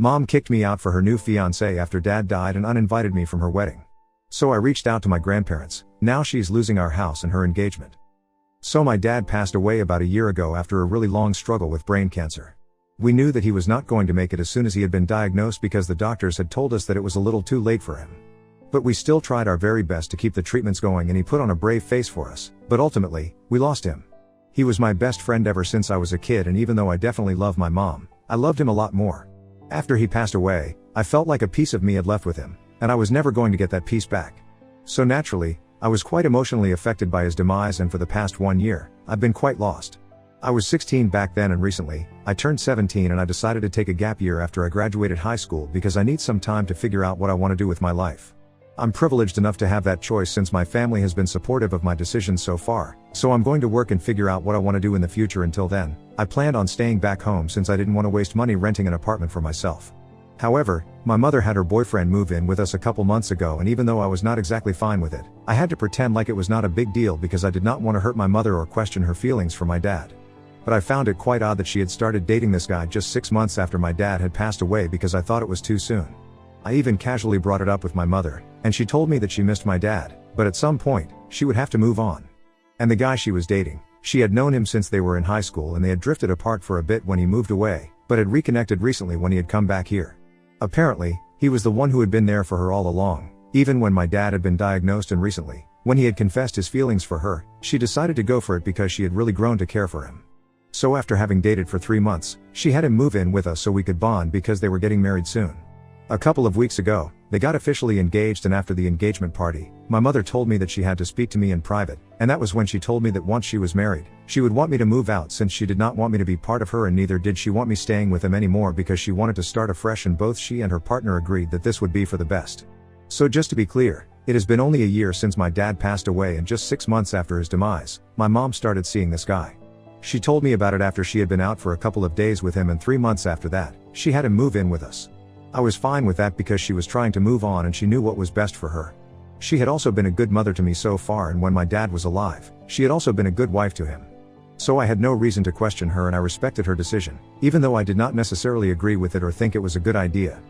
Mom kicked me out for her new fiancé after Dad died and uninvited me from her wedding. So I reached out to my grandparents. Now she's losing our house and her engagement. So my dad passed away about a year ago after a really long struggle with brain cancer. We knew that he was not going to make it as soon as he had been diagnosed because the doctors had told us that it was a little too late for him. But we still tried our very best to keep the treatments going and he put on a brave face for us, but ultimately, we lost him. He was my best friend ever since I was a kid, and even though I definitely love my mom, I loved him a lot more. After he passed away, I felt like a piece of me had left with him, and I was never going to get that piece back. So naturally, I was quite emotionally affected by his demise, and for the past 1 year, I've been quite lost. I was 16 back then, and recently, I turned 17 and I decided to take a gap year after I graduated high school because I need some time to figure out what I want to do with my life. I'm privileged enough to have that choice since my family has been supportive of my decisions so far, so I'm going to work and figure out what I want to do in the future. Until then, I planned on staying back home since I didn't want to waste money renting an apartment for myself. However, my mother had her boyfriend move in with us a couple months ago, and even though I was not exactly fine with it, I had to pretend like it was not a big deal because I did not want to hurt my mother or question her feelings for my dad. But I found it quite odd that she had started dating this guy just 6 months after my dad had passed away because I thought it was too soon. I even casually brought it up with my mother, and she told me that she missed my dad, but at some point, she would have to move on. And the guy she was dating, she had known him since they were in high school, and they had drifted apart for a bit when he moved away, but had reconnected recently when he had come back here. Apparently, he was the one who had been there for her all along, even when my dad had been diagnosed, and recently, when he had confessed his feelings for her, she decided to go for it because she had really grown to care for him. So after having dated for 3 months, she had him move in with us so we could bond because they were getting married soon. A couple of weeks ago, they got officially engaged, and after the engagement party, my mother told me that she had to speak to me in private, and that was when she told me that once she was married, she would want me to move out since she did not want me to be part of her, and neither did she want me staying with him anymore because she wanted to start afresh, and both she and her partner agreed that this would be for the best. So just to be clear, it has been only a year since my dad passed away, and just 6 months after his demise, my mom started seeing this guy. She told me about it after she had been out for a couple of days with him, and 3 months after that, she had him move in with us. I was fine with that because she was trying to move on and she knew what was best for her. She had also been a good mother to me so far, and when my dad was alive, she had also been a good wife to him. So I had no reason to question her, and I respected her decision, even though I did not necessarily agree with it or think it was a good idea.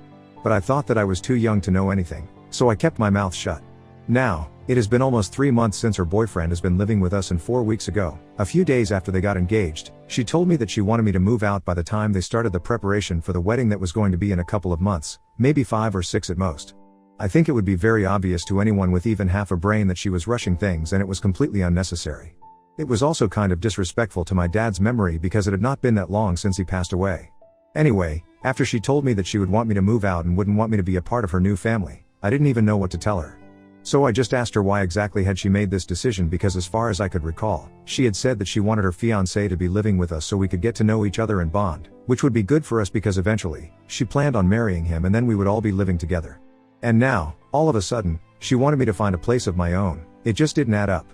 But I thought that I was too young to know anything, so I kept my mouth shut. Now, it has been almost 3 months since her boyfriend has been living with us, and 4 weeks ago, a few days after they got engaged, she told me that she wanted me to move out by the time they started the preparation for the wedding that was going to be in a couple of months, maybe 5 or 6 at most. I think it would be very obvious to anyone with even half a brain that she was rushing things, and it was completely unnecessary. It was also kind of disrespectful to my dad's memory because it had not been that long since he passed away. Anyway, after she told me that she would want me to move out and wouldn't want me to be a part of her new family, I didn't even know what to tell her. So I just asked her why exactly had she made this decision, because as far as I could recall, she had said that she wanted her fiancé to be living with us so we could get to know each other and bond, which would be good for us because eventually, she planned on marrying him and then we would all be living together. And now, all of a sudden, she wanted me to find a place of my own. It just didn't add up.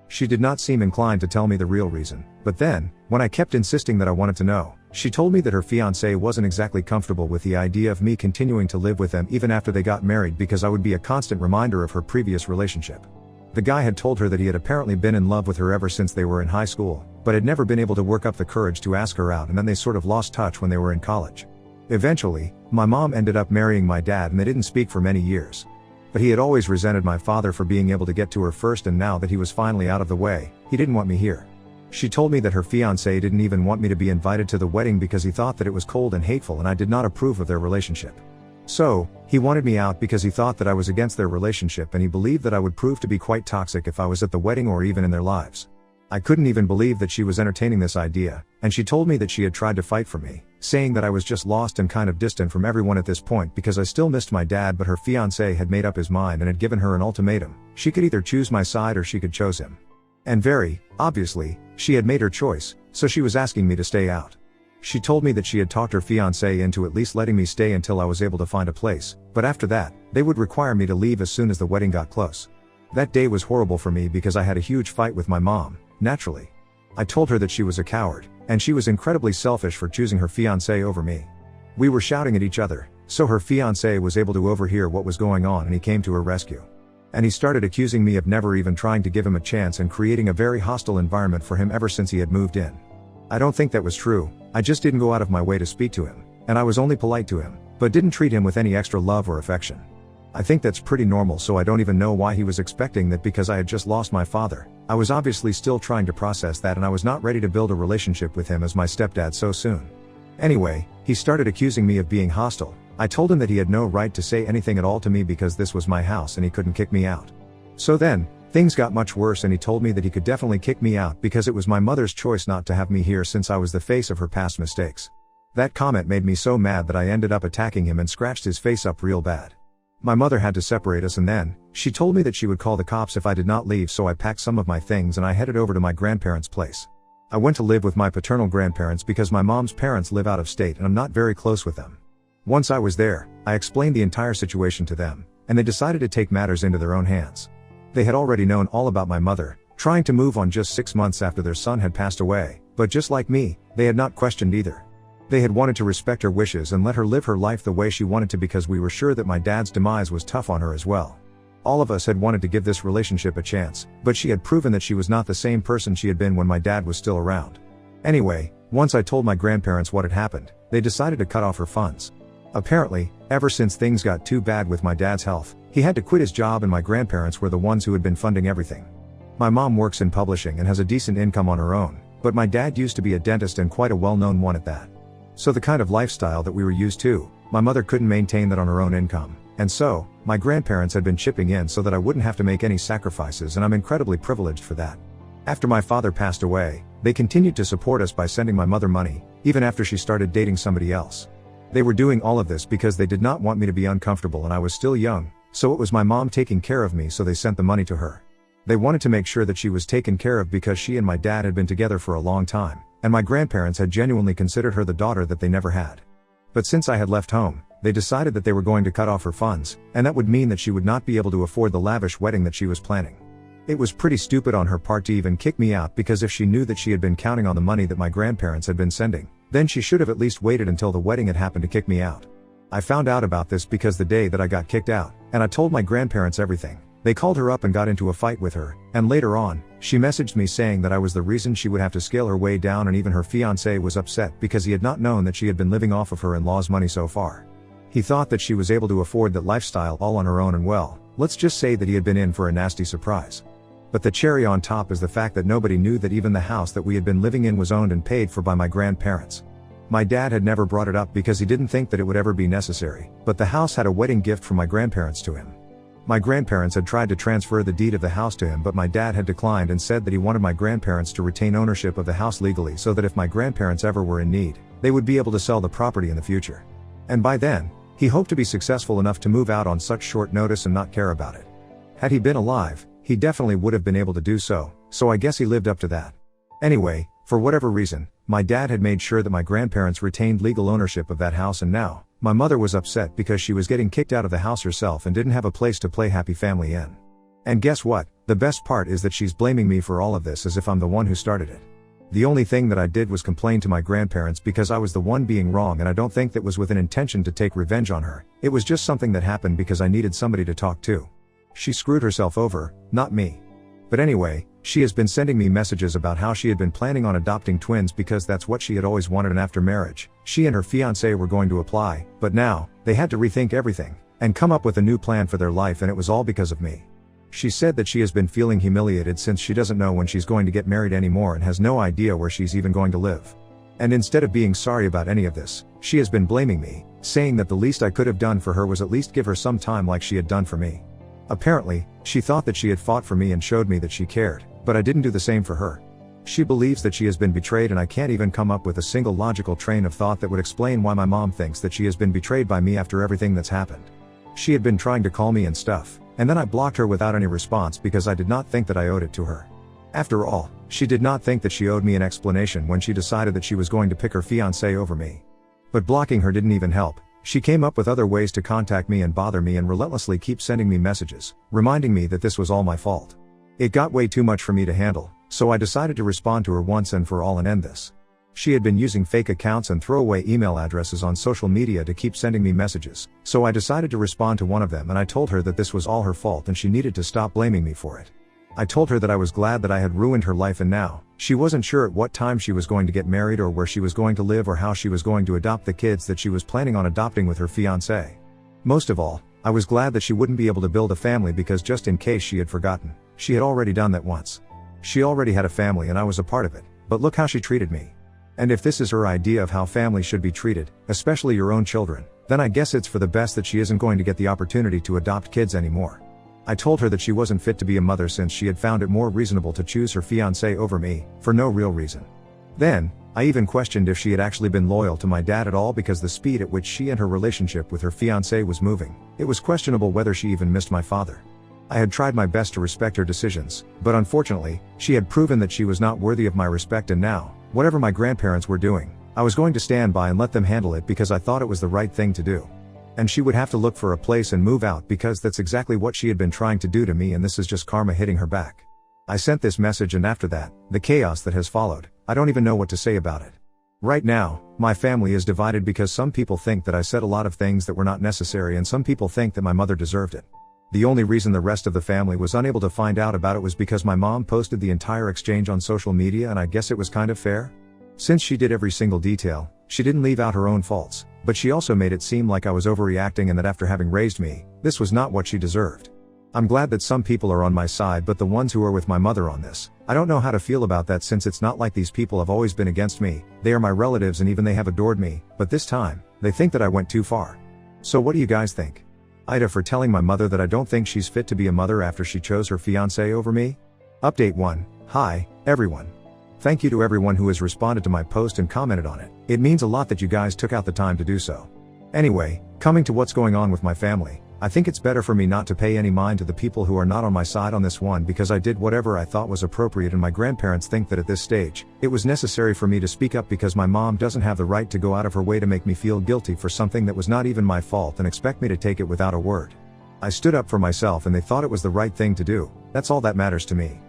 She did not seem inclined to tell me the real reason, but then, when I kept insisting that I wanted to know, she told me that her fiancé wasn't exactly comfortable with the idea of me continuing to live with them even after they got married because I would be a constant reminder of her previous relationship. The guy had told her that he had apparently been in love with her ever since they were in high school, but had never been able to work up the courage to ask her out, and then they sort of lost touch when they were in college. Eventually, my mom ended up marrying my dad and they didn't speak for many years. But he had always resented my father for being able to get to her first, and now that he was finally out of the way, he didn't want me here. She told me that her fiancé didn't even want me to be invited to the wedding because he thought that it was cold and hateful and I did not approve of their relationship. So, he wanted me out because he thought that I was against their relationship, and he believed that I would prove to be quite toxic if I was at the wedding or even in their lives. I couldn't even believe that she was entertaining this idea, and she told me that she had tried to fight for me, saying that I was just lost and kind of distant from everyone at this point because I still missed my dad, but her fiancé had made up his mind and had given her an ultimatum. She could either choose my side or she could choose him. And very obviously, she had made her choice, so she was asking me to stay out. She told me that she had talked her fiancé into at least letting me stay until I was able to find a place, but after that, they would require me to leave as soon as the wedding got close. That day was horrible for me because I had a huge fight with my mom, naturally. I told her that she was a coward, and she was incredibly selfish for choosing her fiancé over me. We were shouting at each other, so her fiancé was able to overhear what was going on, and he came to her rescue. And he started accusing me of never even trying to give him a chance and creating a very hostile environment for him ever since he had moved in. I don't think that was true. I just didn't go out of my way to speak to him, and I was only polite to him, but didn't treat him with any extra love or affection. I think that's pretty normal, so I don't even know why he was expecting that because I had just lost my father. I was obviously still trying to process that, and I was not ready to build a relationship with him as my stepdad so soon. Anyway, he started accusing me of being hostile. I told him that he had no right to say anything at all to me because this was my house and he couldn't kick me out. So then, things got much worse, and he told me that he could definitely kick me out because it was my mother's choice not to have me here since I was the face of her past mistakes. That comment made me so mad that I ended up attacking him and scratched his face up real bad. My mother had to separate us, and then, she told me that she would call the cops if I did not leave, so I packed some of my things and I headed over to my grandparents' place. I went to live with my paternal grandparents because my mom's parents live out of state and I'm not very close with them. Once I was there, I explained the entire situation to them, and they decided to take matters into their own hands. They had already known all about my mother, trying to move on just 6 months after their son had passed away, but just like me, they had not questioned either. They had wanted to respect her wishes and let her live her life the way she wanted to because we were sure that my dad's demise was tough on her as well. All of us had wanted to give this relationship a chance, but she had proven that she was not the same person she had been when my dad was still around. Anyway, once I told my grandparents what had happened, they decided to cut off her funds. Apparently, ever since things got too bad with my dad's health, he had to quit his job and my grandparents were the ones who had been funding everything. My mom works in publishing and has a decent income on her own, but my dad used to be a dentist and quite a well-known one at that. So the kind of lifestyle that we were used to, my mother couldn't maintain that on her own income, and so, my grandparents had been chipping in so that I wouldn't have to make any sacrifices, and I'm incredibly privileged for that. After my father passed away, they continued to support us by sending my mother money, even after she started dating somebody else. They were doing all of this because they did not want me to be uncomfortable and I was still young, so it was my mom taking care of me, so they sent the money to her. They wanted to make sure that she was taken care of because she and my dad had been together for a long time, and my grandparents had genuinely considered her the daughter that they never had. But since I had left home, they decided that they were going to cut off her funds, and that would mean that she would not be able to afford the lavish wedding that she was planning. It was pretty stupid on her part to even kick me out, because if she knew that she had been counting on the money that my grandparents had been sending, then she should have at least waited until the wedding had happened to kick me out. I found out about this because the day that I got kicked out, and I told my grandparents everything, they called her up and got into a fight with her, and later on, she messaged me saying that I was the reason she would have to scale her way down, and even her fiancé was upset because he had not known that she had been living off of her in-laws' money so far. He thought that she was able to afford that lifestyle all on her own, and well, let's just say that he had been in for a nasty surprise. But the cherry on top is the fact that nobody knew that even the house that we had been living in was owned and paid for by my grandparents. My dad had never brought it up because he didn't think that it would ever be necessary, but the house had a wedding gift from my grandparents to him. My grandparents had tried to transfer the deed of the house to him, but my dad had declined and said that he wanted my grandparents to retain ownership of the house legally so that if my grandparents ever were in need, they would be able to sell the property in the future. And by then, he hoped to be successful enough to move out on such short notice and not care about it. Had he been alive, he definitely would have been able to do so, so I guess he lived up to that. Anyway, for whatever reason, my dad had made sure that my grandparents retained legal ownership of that house, and now, my mother was upset because she was getting kicked out of the house herself and didn't have a place to play happy family in. And guess what? The best part is that she's blaming me for all of this as if I'm the one who started it. The only thing that I did was complain to my grandparents because I was the one being wrong, and I don't think that was with an intention to take revenge on her. It was just something that happened because I needed somebody to talk to. She screwed herself over, not me. But anyway, she has been sending me messages about how she had been planning on adopting twins because that's what she had always wanted, and after marriage, she and her fiancé were going to apply, but now, they had to rethink everything, and come up with a new plan for their life, and it was all because of me. She said that she has been feeling humiliated since she doesn't know when she's going to get married anymore and has no idea where she's even going to live. And instead of being sorry about any of this, she has been blaming me, saying that the least I could have done for her was at least give her some time like she had done for me. Apparently, she thought that she had fought for me and showed me that she cared, but I didn't do the same for her. She believes that she has been betrayed, and I can't even come up with a single logical train of thought that would explain why my mom thinks that she has been betrayed by me after everything that's happened. She had been trying to call me and stuff, and then I blocked her without any response because I did not think that I owed it to her. After all, she did not think that she owed me an explanation when she decided that she was going to pick her fiancé over me. But blocking her didn't even help. She came up with other ways to contact me and bother me and relentlessly keep sending me messages, reminding me that this was all my fault. It got way too much for me to handle, so I decided to respond to her once and for all and end this. She had been using fake accounts and throwaway email addresses on social media to keep sending me messages, so I decided to respond to one of them, and I told her that this was all her fault and she needed to stop blaming me for it. I told her that I was glad that I had ruined her life and now, she wasn't sure at what time she was going to get married or where she was going to live or how she was going to adopt the kids that she was planning on adopting with her fiancé. Most of all, I was glad that she wouldn't be able to build a family because just in case she had forgotten, she had already done that once. She already had a family and I was a part of it, but look how she treated me. And if this is her idea of how family should be treated, especially your own children, then I guess it's for the best that she isn't going to get the opportunity to adopt kids anymore. I told her that she wasn't fit to be a mother since she had found it more reasonable to choose her fiancé over me, for no real reason. Then, I even questioned if she had actually been loyal to my dad at all because the speed at which she and her relationship with her fiancé was moving, it was questionable whether she even missed my father. I had tried my best to respect her decisions, but unfortunately, she had proven that she was not worthy of my respect and now, whatever my grandparents were doing, I was going to stand by and let them handle it because I thought it was the right thing to do. And she would have to look for a place and move out because that's exactly what she had been trying to do to me and this is just karma hitting her back. I sent this message and after that, the chaos that has followed, I don't even know what to say about it. Right now, my family is divided because some people think that I said a lot of things that were not necessary and some people think that my mother deserved it. The only reason the rest of the family was unable to find out about it was because my mom posted the entire exchange on social media and I guess it was kind of fair. Since she did every single detail, she didn't leave out her own faults, but she also made it seem like I was overreacting and that after having raised me, this was not what she deserved. I'm glad that some people are on my side but the ones who are with my mother on this, I don't know how to feel about that since it's not like these people have always been against me, they are my relatives and even they have adored me, but this time, they think that I went too far. So what do you guys think? Ida for telling my mother that I don't think she's fit to be a mother after she chose her fiancé over me? Update 1. Hi, everyone. Thank you to everyone who has responded to my post and commented on it. It means a lot that you guys took out the time to do so. Anyway, coming to what's going on with my family, I think it's better for me not to pay any mind to the people who are not on my side on this one because I did whatever I thought was appropriate and my grandparents think that at this stage, it was necessary for me to speak up because my mom doesn't have the right to go out of her way to make me feel guilty for something that was not even my fault and expect me to take it without a word. I stood up for myself and they thought it was the right thing to do, that's all that matters to me.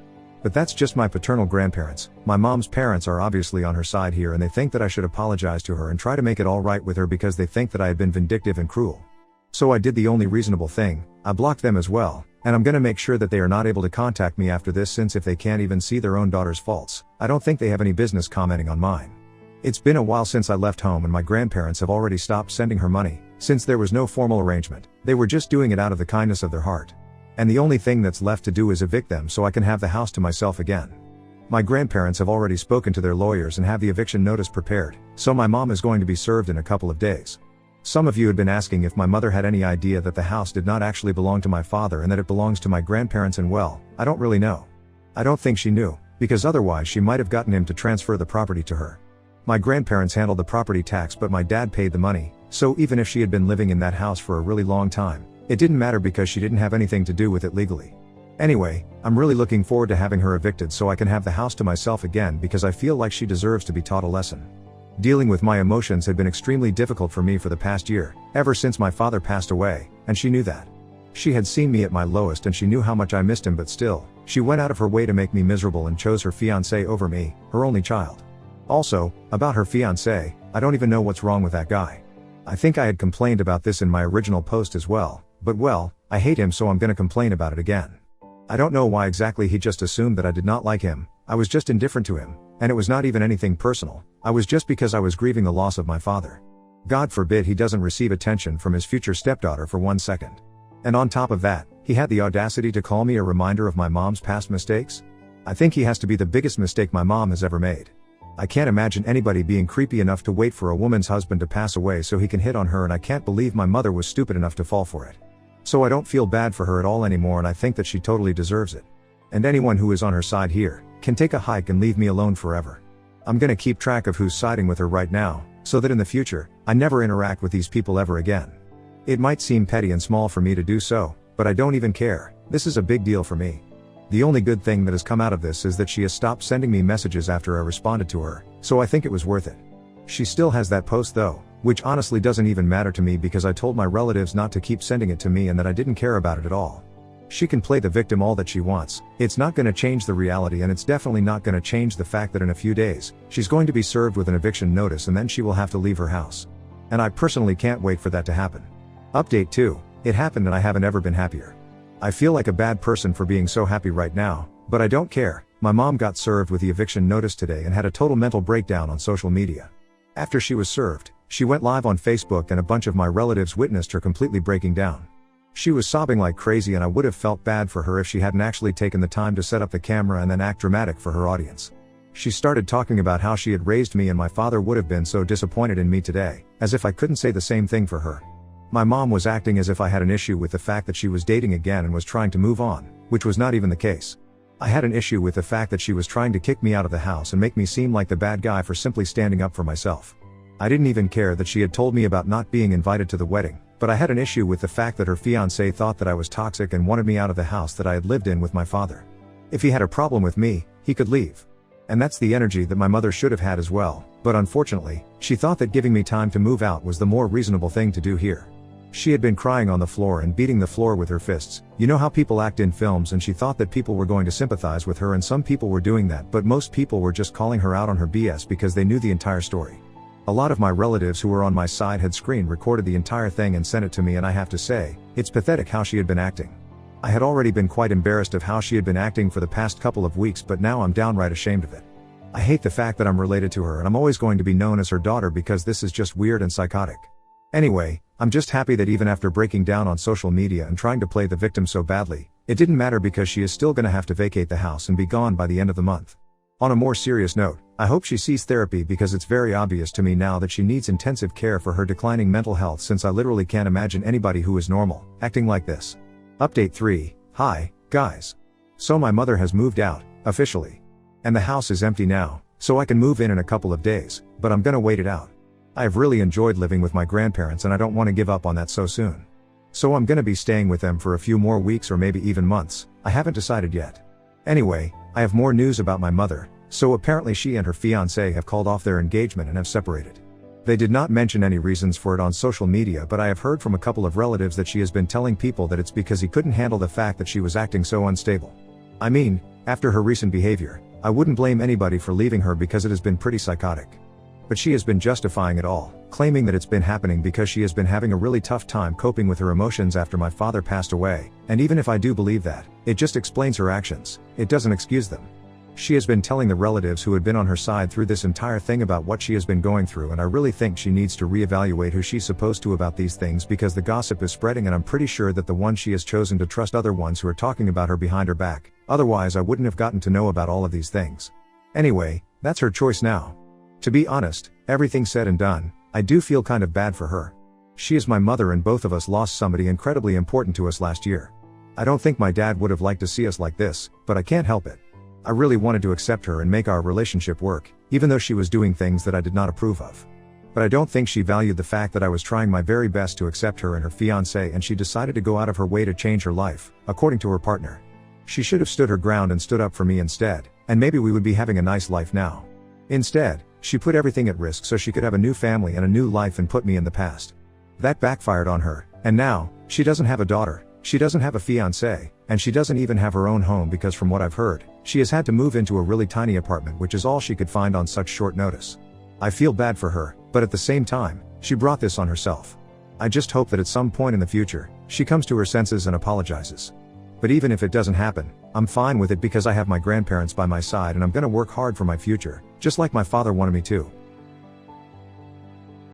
But that's just my paternal grandparents, my mom's parents are obviously on her side here and they think that I should apologize to her and try to make it all right with her because they think that I had been vindictive and cruel. So I did the only reasonable thing, I blocked them as well, and I'm gonna make sure that they are not able to contact me after this since if they can't even see their own daughter's faults, I don't think they have any business commenting on mine. It's been a while since I left home and my grandparents have already stopped sending her money, since there was no formal arrangement, they were just doing it out of the kindness of their heart. And the only thing that's left to do is evict them so I can have the house to myself again. My grandparents have already spoken to their lawyers and have the eviction notice prepared, so my mom is going to be served in a couple of days. Some of you had been asking if my mother had any idea that the house did not actually belong to my father and that it belongs to my grandparents and well, I don't really know. I don't think she knew, because otherwise she might have gotten him to transfer the property to her. My grandparents handled the property tax but my dad paid the money, so even if she had been living in that house for a really long time, it didn't matter because she didn't have anything to do with it legally. Anyway, I'm really looking forward to having her evicted so I can have the house to myself again because I feel like she deserves to be taught a lesson. Dealing with my emotions had been extremely difficult for me for the past year, ever since my father passed away, and she knew that. She had seen me at my lowest and she knew how much I missed him but still, she went out of her way to make me miserable and chose her fiancé over me, her only child. Also, about her fiancé, I don't even know what's wrong with that guy. I think I had complained about this in my original post as well, but well, I hate him so I'm gonna complain about it again. I don't know why exactly he just assumed that I did not like him, I was just indifferent to him, and it was not even anything personal, I was just because I was grieving the loss of my father. God forbid he doesn't receive attention from his future stepdaughter for 1 second. And on top of that, he had the audacity to call me a reminder of my mom's past mistakes? I think he has to be the biggest mistake my mom has ever made. I can't imagine anybody being creepy enough to wait for a woman's husband to pass away so he can hit on her and I can't believe my mother was stupid enough to fall for it. So I don't feel bad for her at all anymore and I think that she totally deserves it. And anyone who is on her side here, can take a hike and leave me alone forever. I'm gonna keep track of who's siding with her right now, so that in the future, I never interact with these people ever again. It might seem petty and small for me to do so, but I don't even care, this is a big deal for me. The only good thing that has come out of this is that she has stopped sending me messages after I responded to her, so I think it was worth it. She still has that post though, which honestly doesn't even matter to me because I told my relatives not to keep sending it to me and that I didn't care about it at all. She can play the victim all that she wants, it's not gonna change the reality and it's definitely not gonna change the fact that in a few days, she's going to be served with an eviction notice and then she will have to leave her house. And I personally can't wait for that to happen. Update 2, it happened and I haven't ever been happier. I feel like a bad person for being so happy right now, But I don't care. My mom got served with the eviction notice today and had a total mental breakdown on social media. After she was served, she went live on Facebook and a bunch of my relatives witnessed her completely breaking down. She was sobbing like crazy and I would have felt bad for her if she hadn't actually taken the time to set up the camera and then act dramatic for her audience. She started talking about how she had raised me and my father would have been so disappointed in me today, as if I couldn't say the same thing for her. My mom was acting as if I had an issue with the fact that she was dating again and was trying to move on, which was not even the case. I had an issue with the fact that she was trying to kick me out of the house and make me seem like the bad guy for simply standing up for myself. I didn't even care that she had told me about not being invited to the wedding, but I had an issue with the fact that her fiancé thought that I was toxic and wanted me out of the house that I had lived in with my father. If he had a problem with me, he could leave. And that's the energy that my mother should have had as well, but unfortunately, she thought that giving me time to move out was the more reasonable thing to do here. She had been crying on the floor and beating the floor with her fists. You know how people act in films, and she thought that people were going to sympathize with her, and some people were doing that, but most people were just calling her out on her BS because they knew the entire story. A lot of my relatives who were on my side had screen recorded the entire thing and sent it to me, and I have to say, it's pathetic how she had been acting. I had already been quite embarrassed of how she had been acting for the past couple of weeks, but now I'm downright ashamed of it. I hate the fact that I'm related to her and I'm always going to be known as her daughter because this is just weird and psychotic. Anyway, I'm just happy that even after breaking down on social media and trying to play the victim so badly, it didn't matter because she is still gonna have to vacate the house and be gone by the end of the month. On a more serious note, I hope she sees therapy because it's very obvious to me now that she needs intensive care for her declining mental health, since I literally can't imagine anybody who is normal acting like this. Update 3. Hi, guys. So my mother has moved out, officially. And the house is empty now, so I can move in a couple of days, but I'm gonna wait it out. I've really enjoyed living with my grandparents and I don't want to give up on that so soon. So I'm gonna be staying with them for a few more weeks or maybe even months, I haven't decided yet. Anyway, I have more news about my mother, so apparently she and her fiancé have called off their engagement and have separated. They did not mention any reasons for it on social media, but I have heard from a couple of relatives that she has been telling people that it's because he couldn't handle the fact that she was acting so unstable. I mean, after her recent behavior, I wouldn't blame anybody for leaving her because it has been pretty psychotic. But she has been justifying it all, claiming that it's been happening because she has been having a really tough time coping with her emotions after my father passed away, and even if I do believe that, it just explains her actions, it doesn't excuse them. She has been telling the relatives who had been on her side through this entire thing about what she has been going through, and I really think she needs to reevaluate who she's supposed to about these things because the gossip is spreading, and I'm pretty sure that the ones she has chosen to trust other ones who are talking about her behind her back, otherwise I wouldn't have gotten to know about all of these things. Anyway, that's her choice now. To be honest, everything said and done, I do feel kind of bad for her. She is my mother and both of us lost somebody incredibly important to us last year. I don't think my dad would have liked to see us like this, but I can't help it. I really wanted to accept her and make our relationship work, even though she was doing things that I did not approve of. But I don't think she valued the fact that I was trying my very best to accept her and her fiancé, and she decided to go out of her way to change her life, according to her partner. She should have stood her ground and stood up for me instead, and maybe we would be having a nice life now. Instead, she put everything at risk so she could have a new family and a new life and put me in the past. That backfired on her, and now, she doesn't have a daughter, she doesn't have a fiancé, and she doesn't even have her own home because from what I've heard, she has had to move into a really tiny apartment, which is all she could find on such short notice. I feel bad for her, but at the same time, she brought this on herself. I just hope that at some point in the future, she comes to her senses and apologizes. But even if it doesn't happen, I'm fine with it because I have my grandparents by my side and I'm gonna work hard for my future, just like my father wanted me to.